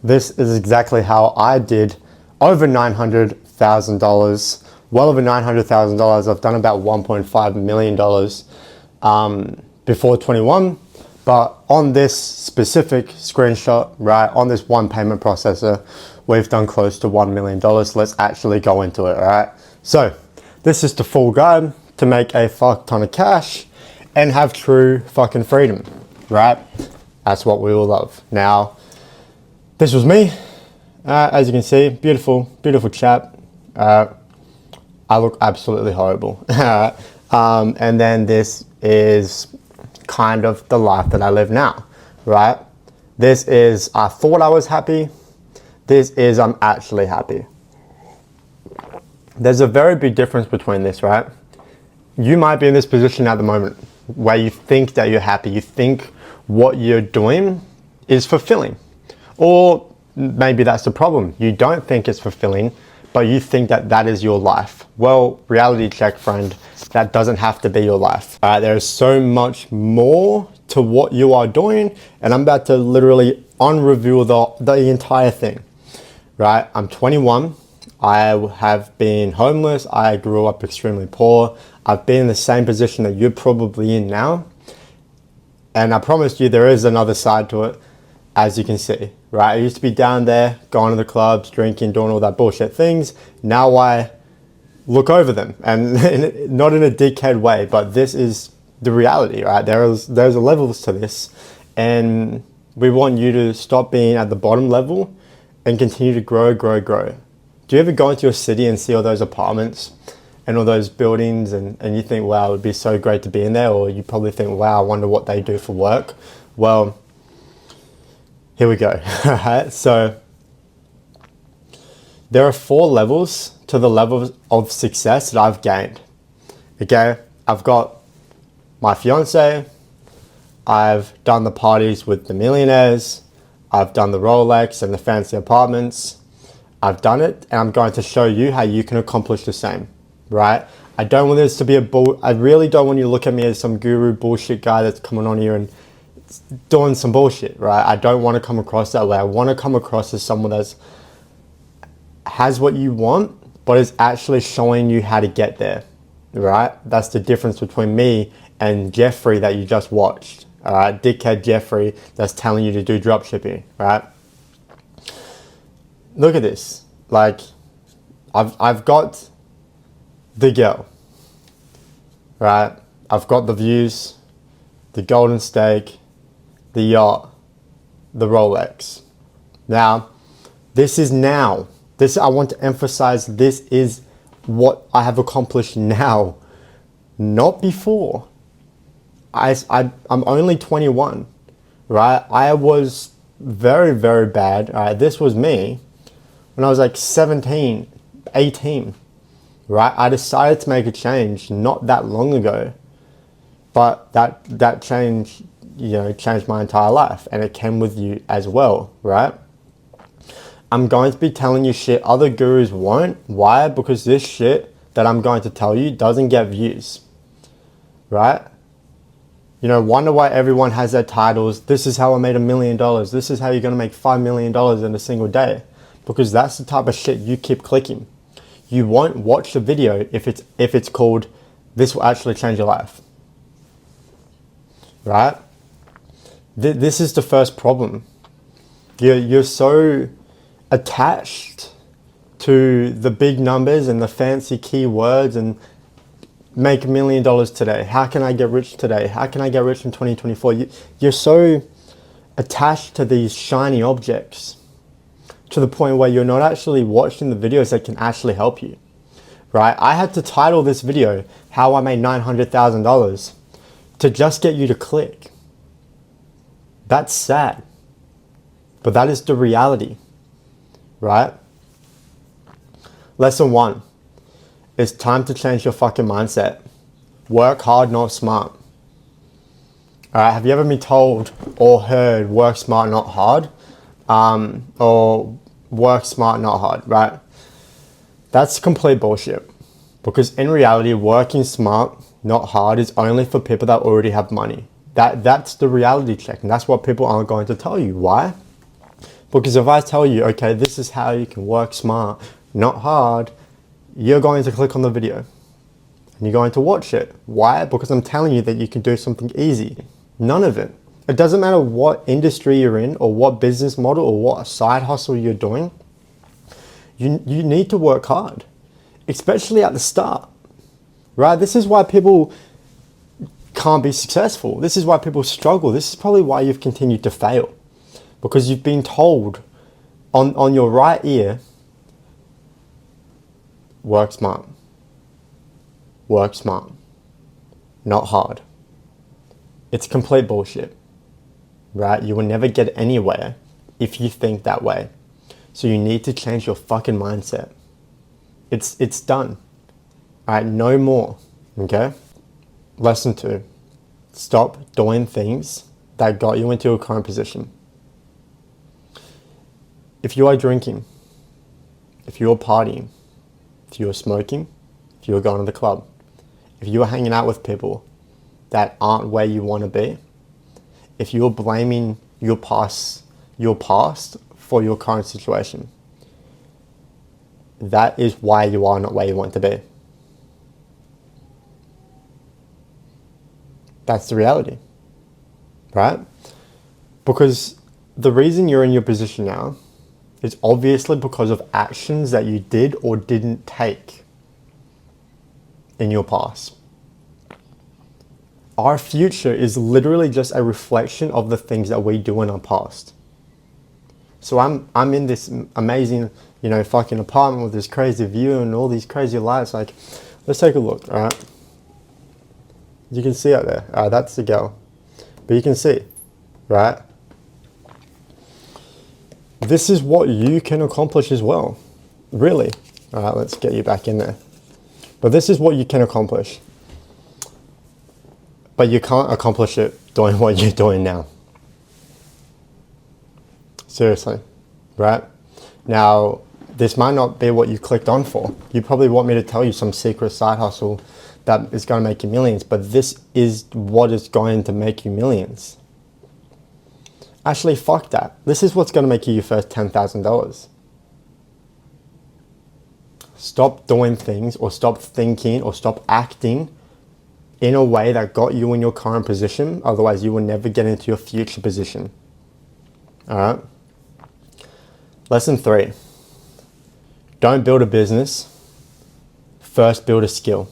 this is exactly how I did over $900,000, well over $900,000. I've done about $1.5 million before 21, but on this specific screenshot, right, on this one payment processor, we've done close to $1 million. Let's actually go into it, right? So this is the full guide to make a fuck ton of cash and have true fucking freedom, right? That's what we all love. Now, this was me. As you can see, beautiful chap. I look absolutely horrible. And then this is kind of the life that I live now, right? This is, I thought I was happy. This is, I'm actually happy. There's a very big difference between this, right? You might be in this position at the moment where you think that you're happy. You think what you're doing is fulfilling. Or maybe that's the problem. You don't think it's fulfilling, but you think that that is your life. Well, reality check, friend, that doesn't have to be your life. There is so much more to what you are doing, and I'm about to literally unreveal the entire thing, right? I'm 21. I have been homeless. I grew up extremely poor. I've been in the same position that you're probably in now. And I promise you there is another side to it, as you can see, right? I used to be down there, going to the clubs, drinking, doing all that bullshit things. Now I look over them, and not in a dickhead way, but this is the reality, right? There's levels to this, and we want you to stop being at the bottom level and continue to grow. Do you ever go into your city and see all those apartments and all those buildings and you think, wow, it would be so great to be in there? Or you probably think, wow, I wonder what they do for work. Well, here we go. So there are 4 levels to the level of success that I've gained. Okay, I've got my fiance, I've done the parties with the millionaires, I've done the Rolex and the fancy apartments. I've done it, and I'm going to show you how you can accomplish the same, right? I don't want this to be I really don't want you to look at me as some guru bullshit guy that's coming on here and doing some bullshit, right? I don't want to come across that way. I want to come across as someone that has what you want, but is actually showing you how to get there, right? That's the difference between me and Jeffrey that you just watched, all right? Dickhead Jeffrey that's telling you to do dropshipping, right? Look at this. Like, I've got the girl, right? I've got the views, the golden steak, the yacht, the Rolex. Now, this is now. I want to emphasize, this is what I have accomplished now, not before. I'm only 21, right? I was very, very bad. All right, this was me when I was like 17, 18, right? I decided to make a change not that long ago, but that change, changed my entire life, and it came with you as well, right? I'm going to be telling you shit other gurus won't. Why? Because this shit that I'm going to tell you doesn't get views, right? Wonder why everyone has their titles. This is how I made $1 million. This is how you're going to make $5 million in a single day. Because that's the type of shit you keep clicking. You won't watch the video if it's called, this will actually change your life, right? This is the first problem. You're so attached to the big numbers and the fancy keywords and make $1 million today. How can I get rich today? How can I get rich in 2024? You're so attached to these shiny objects to the point where you're not actually watching the videos that can actually help you, right? I had to title this video, How I Made $900,000, to just get you to click. That's sad, but that is the reality, right? Lesson 1, it's time to change your fucking mindset. Work hard, not smart. All right, have you ever been told or heard work smart, not hard? Or work smart, not hard, right? That's complete bullshit. Because in reality, working smart, not hard, is only for people that already have money. That's the reality check, and that's what people aren't going to tell you. Why? Because if I tell you, okay, this is how you can work smart, not hard, you're going to click on the video and you're going to watch it. Why? Because I'm telling you that you can do something easy. None of it. It doesn't matter what industry you're in or what business model or what side hustle you're doing. You need to work hard, especially at the start, right? This is why people can't be successful. This is why people struggle. This is probably why you've continued to fail, because you've been told on your right ear, work smart, not hard. It's complete bullshit, right? You will never get anywhere if you think that way. So you need to change your fucking mindset. It's done. All right, no more, okay? Lesson 2, stop doing things that got you into your current position. If you are drinking, if you're partying, if you're smoking, if you're going to the club, if you're hanging out with people that aren't where you want to be, if you're blaming your past for your current situation, that is why you are not where you want to be. That's the reality, right? Because the reason you're in your position now is obviously because of actions that you did or didn't take in your past. Our future is literally just a reflection of the things that we do in our past. So I'm in this amazing, fucking apartment with this crazy view and all these crazy lights. Like, let's take a look, all right? You can see out there, all right, that's the girl. But you can see, right? This is what you can accomplish as well, really. All right, let's get you back in there. But this is what you can accomplish. But you can't accomplish it doing what you're doing now. Seriously, right? Now, this might not be what you clicked on for. You probably want me to tell you some secret side hustle that is going to make you millions, but this is what is going to make you millions. Actually, fuck that. This is what's going to make you your first $10,000. Stop doing things or stop thinking or stop acting in a way that got you in your current position. Otherwise, you will never get into your future position. All right? Lesson 3. Don't build a business. First, build a skill.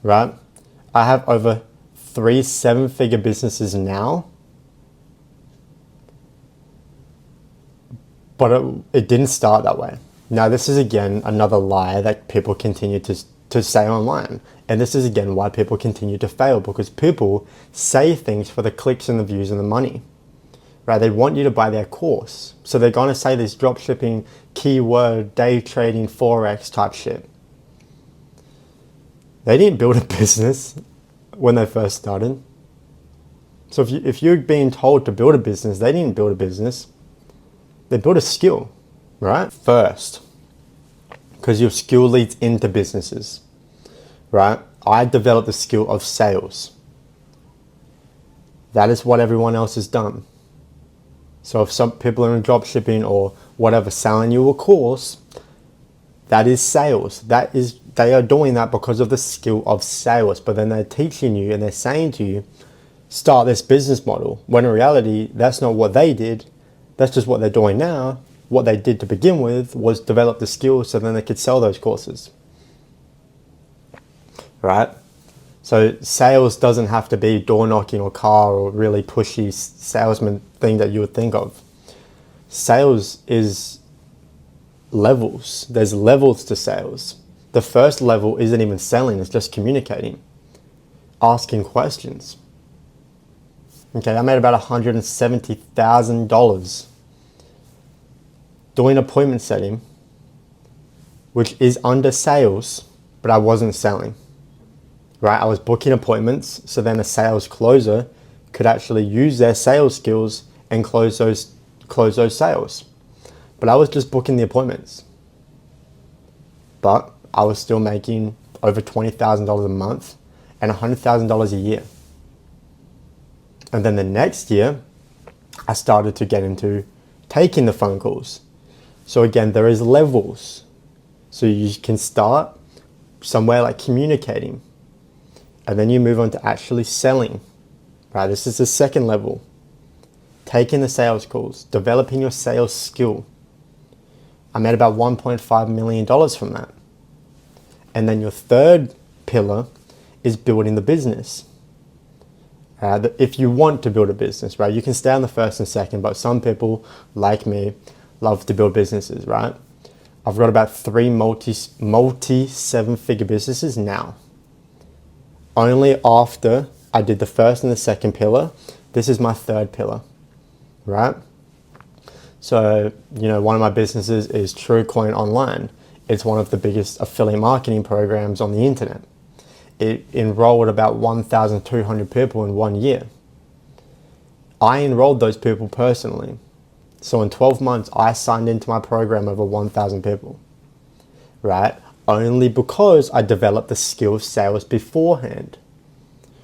Right? I have over 3 7-figure businesses now. But it didn't start that way. Now, this is again another lie that people continue to say online. And this is again why people continue to fail, because people say things for the clicks and the views and the money. Right? They want you to buy their course. So they're going to say this dropshipping, keyword, day trading, Forex type shit. They didn't build a business when they first started. So if you're being told to build a business, they didn't build a business. They built a skill, right? First, because your skill leads into businesses, right? I developed the skill of sales. That is what everyone else has done. So if some people are in drop shipping or whatever, selling you a course, that is sales. They are doing that because of the skill of sales. But then they're teaching you and they're saying to you, start this business model. When in reality, that's not what they did. That's just what they're doing now. What they did to begin with was develop the skills so then they could sell those courses. Right? So sales doesn't have to be door knocking or car or really pushy salesman thing that you would think of. Sales is levels. There's levels to sales. The first level isn't even selling, it's just communicating, asking questions. Okay, I made about $170,000 doing appointment setting, which is under sales, but I wasn't selling. Right? I was booking appointments, so then a sales closer could actually use their sales skills and close those sales. But I was just booking the appointments. But I was still making over $20,000 a month and $100,000 a year. And then the next year, I started to get into taking the phone calls. So again, there is levels. So you can start somewhere like communicating, and then you move on to actually selling, right? This is the second level. Taking the sales calls, developing your sales skill. I made about $1.5 million from that. And then your third pillar is building the business. If you want to build a business, right? You can stay on the first and second, but some people, like me, love to build businesses, right? I've got about 3 multi 7-figure businesses now. Only after I did the first and the second pillar, this is my third pillar, right? So, one of my businesses is TrueCoin Online. It's one of the biggest affiliate marketing programs on the internet. It enrolled about 1,200 people in 1 year. I enrolled those people personally. So in 12 months, I signed into my program over 1,000 people, right? Only because I developed the skill of sales beforehand.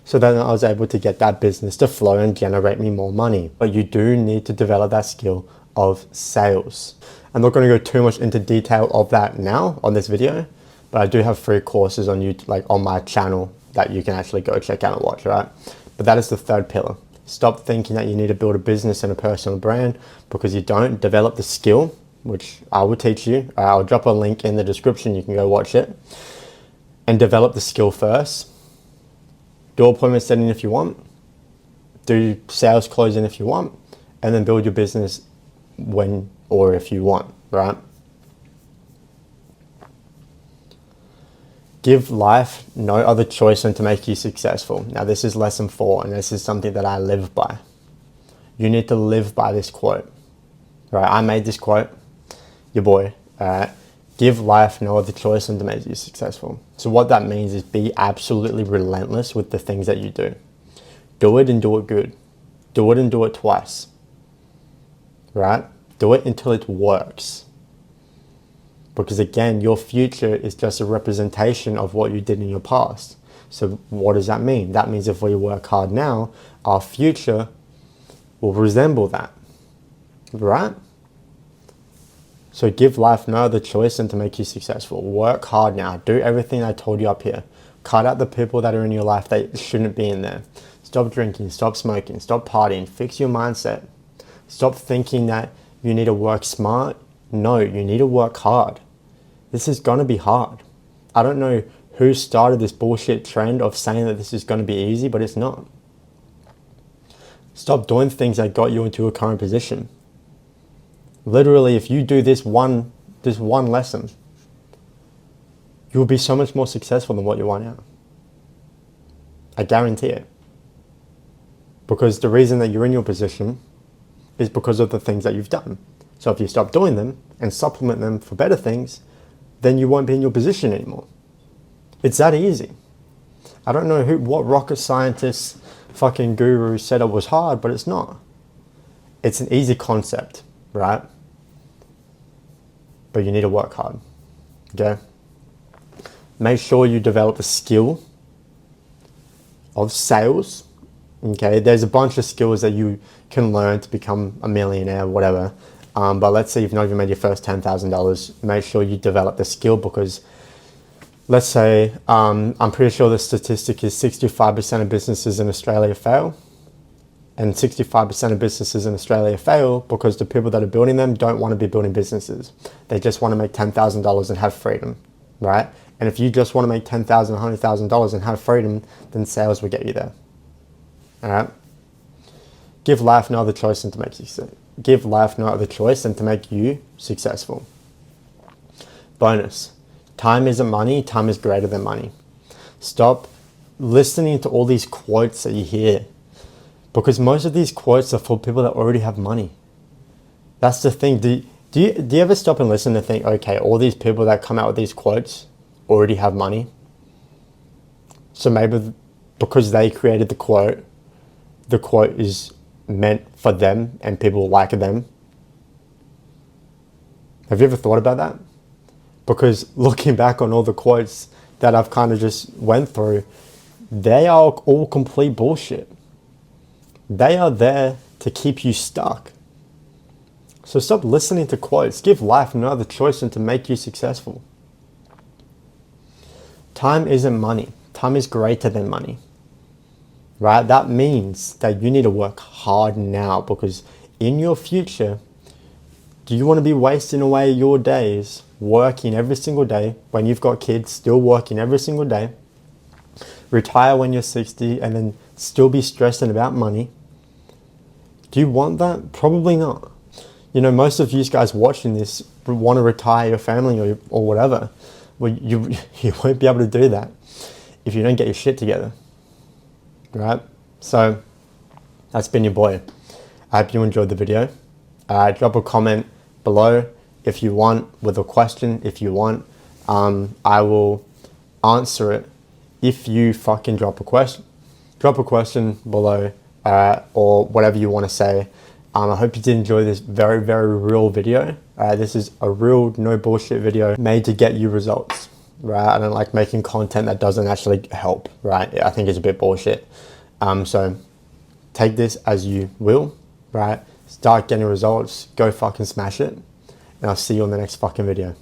So then I was able to get that business to flow and generate me more money. But you do need to develop that skill of sales. I'm not going to go too much into detail of that now on this video, but I do have free courses on YouTube, like on my channel, that you can actually go check out and watch, right? But that is the third pillar. Stop thinking that you need to build a business and a personal brand because you don't develop the skill, which I will teach you. I'll drop a link in the description. You can go watch it and develop the skill first. Do appointment setting if you want. Do sales closing if you want, and then build your business when or if you want, right? Give life no other choice than to make you successful. Now, this is lesson 4, and this is something that I live by. You need to live by this quote, right? I made this quote, your boy. Give life no other choice than to make you successful. So what that means is be absolutely relentless with the things that you do. Do it and do it good. Do it and do it twice, right? Do it until it works. Because again, your future is just a representation of what you did in your past. So what does that mean? That means if we work hard now, our future will resemble that, right? So give life no other choice than to make you successful. Work hard now. Do everything I told you up here. Cut out the people that are in your life that shouldn't be in there. Stop drinking, stop smoking, stop partying, fix your mindset. Stop thinking that you need to work smart. No, you need to work hard. This is going to be hard. I don't know who started this bullshit trend of saying that this is going to be easy, but it's not. Stop doing things that got you into a current position. Literally, if you do this one lesson, you'll be so much more successful than what you are now. I guarantee it. Because the reason that you're in your position is because of the things that you've done. So if you stop doing them and supplement them for better things, then you won't be in your position anymore. It's that easy. I don't know what rocket scientist fucking guru said it was hard, but it's not. It's an easy concept, right? But you need to work hard, okay? Make sure you develop a skill of sales, okay? There's a bunch of skills that you can learn to become a millionaire, whatever. But let's say you've not even made your first $10,000. Make sure you develop the skill because let's say, I'm pretty sure the statistic is 65% of businesses in Australia fail. And 65% of businesses in Australia fail because the people that are building them don't want to be building businesses. They just want to make $10,000 and have freedom, right? And if you just want to make $10,000, $100,000 and have freedom, then sales will get you there, all right? Give life no other choice than to make you successful. Give life no other choice than to make you successful. Bonus. Time isn't money. Time is greater than money. Stop listening to all these quotes that you hear because most of these quotes are for people that already have money. That's the thing. Do you ever stop and listen and think, okay, all these people that come out with these quotes already have money? So maybe because they created the quote is meant for them and people like them. Have you ever thought about that? Because looking back on all the quotes that I've kind of just went through, they are all complete bullshit. They are there to keep you stuck. So stop listening to quotes. Give life no other choice than to make you successful. Time isn't money. Time is greater than money. Right? That means that you need to work hard now, because in your future, do you want to be wasting away your days working every single day when you've got kids, still working every single day, retire when you're 60 and then still be stressing about money? Do you want that? Probably not. You know, most of you guys watching this want to retire your family or whatever. Well, you won't be able to do that if you don't get your shit together. Right? So that's been your boy. I hope you enjoyed the video. Drop a comment below if you want, with a question if you want. I will answer it if you fucking drop a question. Drop a question below, or whatever you want to say. I hope you did enjoy this very, very real video. This is a real, no bullshit video made to get you results, right? I don't like making content that doesn't actually help, right? I think it's a bit bullshit. So take this as you will, right? Start getting results, go fucking smash it. And I'll see you on the next fucking video.